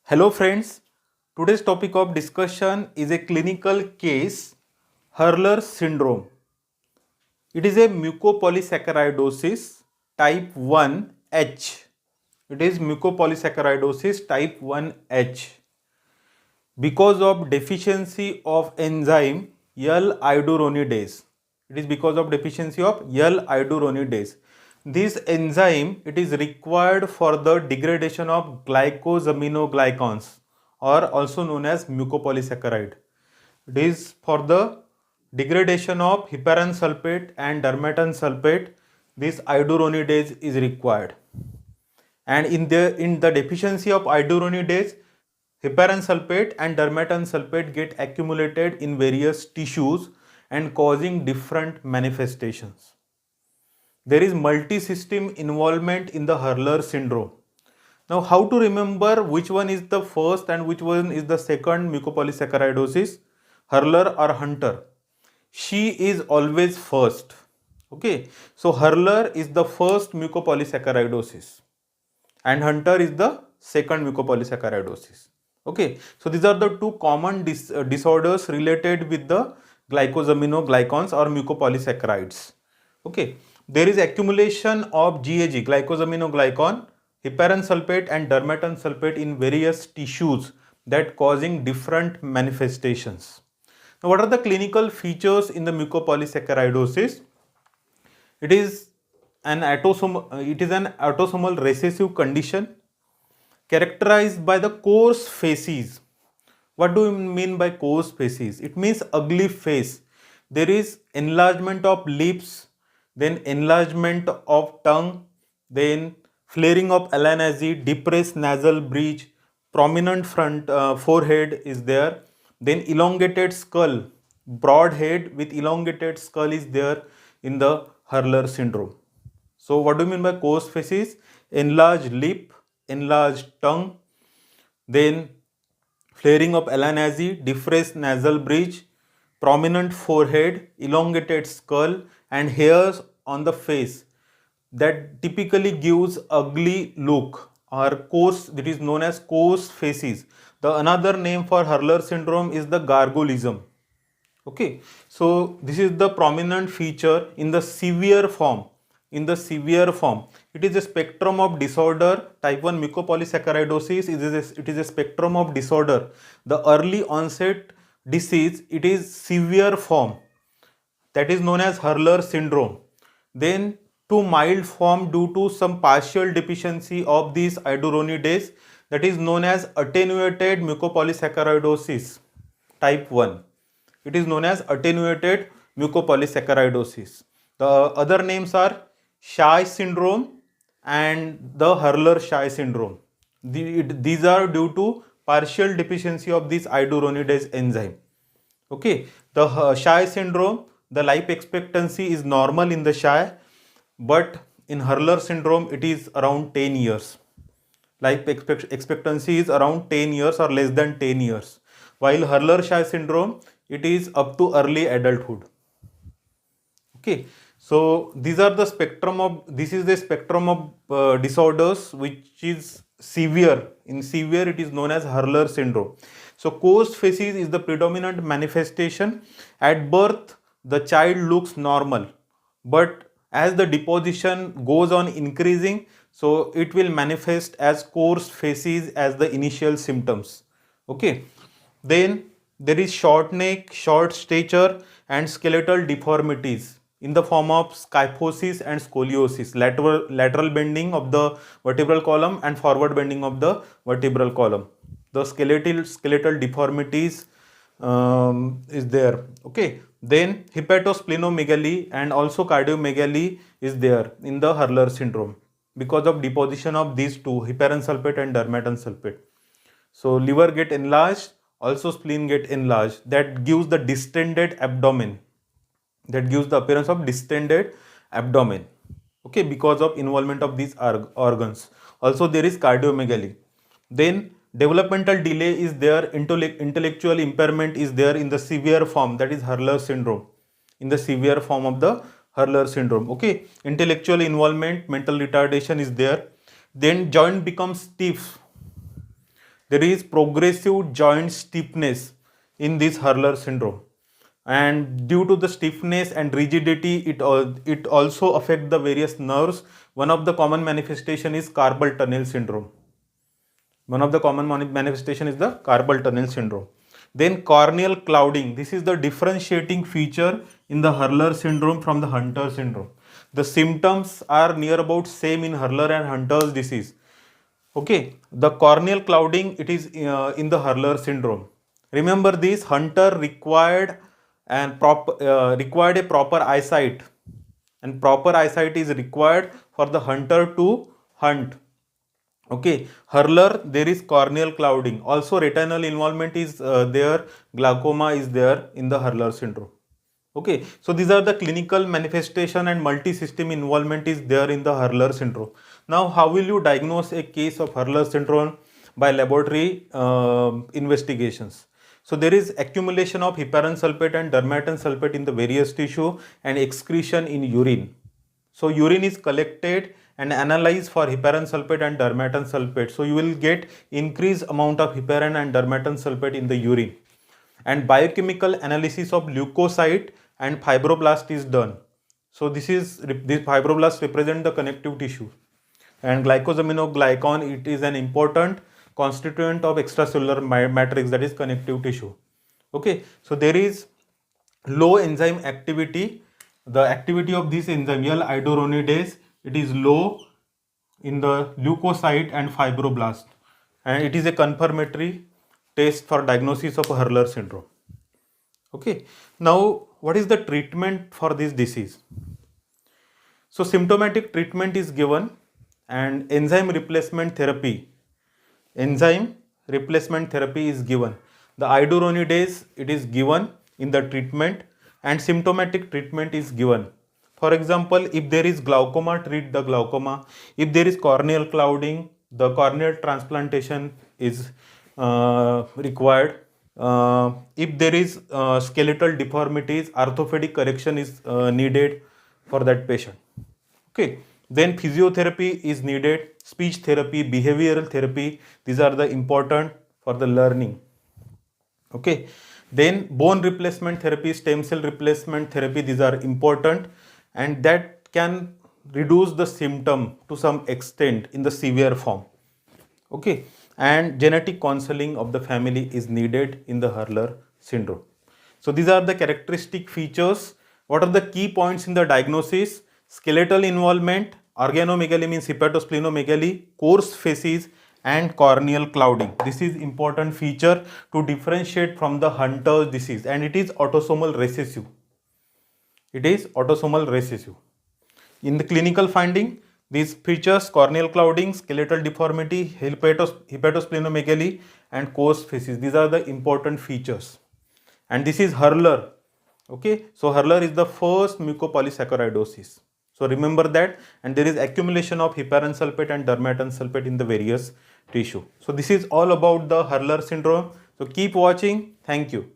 Hello friends, today's topic of discussion is a clinical case, Hurler syndrome. It is a mucopolysaccharidosis type 1H. It is mucopolysaccharidosis type 1H because of deficiency of enzyme L-iduronidase. It is because of deficiency of L-iduronidase. This enzyme, it is required for the degradation of glycosaminoglycans or also known as mucopolysaccharide. It is for the degradation of heparan sulfate and dermatan sulfate. This iduronidase is required, and in the deficiency of iduronidase, heparan sulfate and dermatan sulfate get accumulated in various tissues and causing different manifestations. There is multi-system involvement in the Hurler syndrome. Now, how to remember which one is the first and which one is the second mucopolysaccharidosis, Hurler or Hunter? She is always first. Okay, so Hurler is the first mucopolysaccharidosis and Hunter is the second mucopolysaccharidosis. Okay, so these are the two common disorders related with the glycosaminoglycans or mucopolysaccharides. Okay, there is accumulation of GAG, glycosaminoglycan, heparan sulfate and dermatan sulfate in various tissues that causing different manifestations. Now, what are the clinical features in the mucopolysaccharidosis? It is an autosomal recessive condition characterized by the coarse faces. What do you mean by coarse faces? It means ugly face. There is enlargement of lips, then enlargement of tongue, then flaring of alanasi, depressed nasal bridge, prominent front forehead is there, then elongated skull, broad head with elongated skull is there in the Hurler syndrome. So what do you mean by coarse faces? Enlarged lip, enlarged tongue, then flaring of alanasi, depressed nasal bridge, prominent forehead, elongated skull and hairs on the face that typically gives ugly look or coarse, that is known as coarse faces. The another name for Hurler syndrome is the gargoylism. Okay, so this is the prominent feature in the severe form. In the severe form, it is a spectrum of disorder. Type 1 mucopolysaccharidosis it is a spectrum of disorder. The early onset disease, it is severe form, that is known as Hurler syndrome. Then to mild form due to some partial deficiency of this iduronidase, that is known as attenuated mucopolysaccharidosis type 1. It is known as attenuated mucopolysaccharidosis. The other names are Shy syndrome and the Hurler-Shy syndrome. These are due to partial deficiency of this iduronidase enzyme. Okay, the Shy syndrome, the life expectancy is normal in the Shy, but in Hurler syndrome it is around 10 years. Life expectancy is around 10 years or less than 10 years. While Hurler-Shy syndrome, it is up to early adulthood. Okay, so these are the spectrum of, this is the spectrum of disorders which is severe. In severe, it is known as Hurler syndrome. So coarse faces is the predominant manifestation. At birth, the child looks normal, but as the deposition goes on increasing, so it will manifest as coarse faces as the initial symptoms. Okay, then there is short neck, short stature and skeletal deformities in the form of kyphosis and scoliosis, lateral bending of the vertebral column and forward bending of the vertebral column. The skeletal deformities is there. Okay, then hepatosplenomegaly and also cardiomegaly is there in the Hurler syndrome because of deposition of these two, heparan sulfate and dermatan sulfate. So liver get enlarged, also spleen get enlarged. That gives the distended abdomen. That gives the appearance of distended abdomen. Okay, because of involvement of these organs. Also there is cardiomegaly. Then developmental delay is there, intellectual impairment is there in the severe form, that is Hurler syndrome. In the severe form of the Hurler syndrome. Okay, intellectual involvement, mental retardation is there. Then joint becomes stiff. there is progressive joint stiffness in this Hurler syndrome, and due to the stiffness and rigidity, it also affect the various nerves. One of the common manifestation is carpal tunnel syndrome. One of the common manifestation is the carpal tunnel syndrome. Then corneal clouding. This is the differentiating feature in the Hurler syndrome from the Hunter syndrome. The symptoms are near about same in Hurler and Hunter's disease. Okay, the corneal clouding, it is in the Hurler syndrome. Remember this, Hunter required required a proper eyesight, and proper eyesight is required for the hunter to hunt. Okay, Hurler, there is corneal clouding. Also, retinal involvement is there, glaucoma is there in the Hurler syndrome. Okay, so these are the clinical manifestation, and multi-system involvement is there in the Hurler syndrome. Now, how will you diagnose a case of Hurler syndrome? By laboratory investigations. So there is accumulation of heparan sulfate and dermatan sulfate in the various tissue and excretion in urine. So urine is collected and analyzed for heparan sulfate and dermatan sulfate. So you will get increased amount of heparan and dermatan sulfate in the urine. And biochemical analysis of leukocyte and fibroblast is done. So this fibroblast represent the connective tissue. And glycosaminoglycan, it is an important constituent of extracellular matrix, that is connective tissue. Okay, so there is low enzyme activity. The activity of this enzyme L-idoronidase, it is low in the leukocyte and fibroblast, and it is a confirmatory test for diagnosis of Hurler syndrome. Okay, now what is the treatment for this disease? So symptomatic treatment is given, and enzyme replacement therapy is given. The idoronidase, it is given in the treatment, and symptomatic treatment is given. For example, if there is glaucoma, treat the glaucoma. If there is corneal clouding, the corneal transplantation is required. If there is skeletal deformities, orthopedic correction is needed for that patient. Okay, then physiotherapy is needed, speech therapy, behavioral therapy, these are the important for the learning. Okay, then bone replacement therapy, stem cell replacement therapy, these are important, and that can reduce the symptom to some extent in the severe form. Okay, and genetic counseling of the family is needed in the Hurler syndrome. So these are the characteristic features. What are the key points in the diagnosis? Skeletal involvement, organomegaly means hepatosplenomegaly, coarse facies, and corneal clouding. This is important feature to differentiate from the Hunter's disease, and it is autosomal recessive. It is autosomal recessive. In the clinical finding, these features, corneal clouding, skeletal deformity, hepatosplenomegaly, and coarse facies, these are the important features. And this is Hurler. Okay, so Hurler is the first mucopolysaccharidosis. So remember that, and there is accumulation of heparan sulfate and dermatan sulfate in the various tissue. So this is all about the Hurler syndrome. So keep watching. Thank you.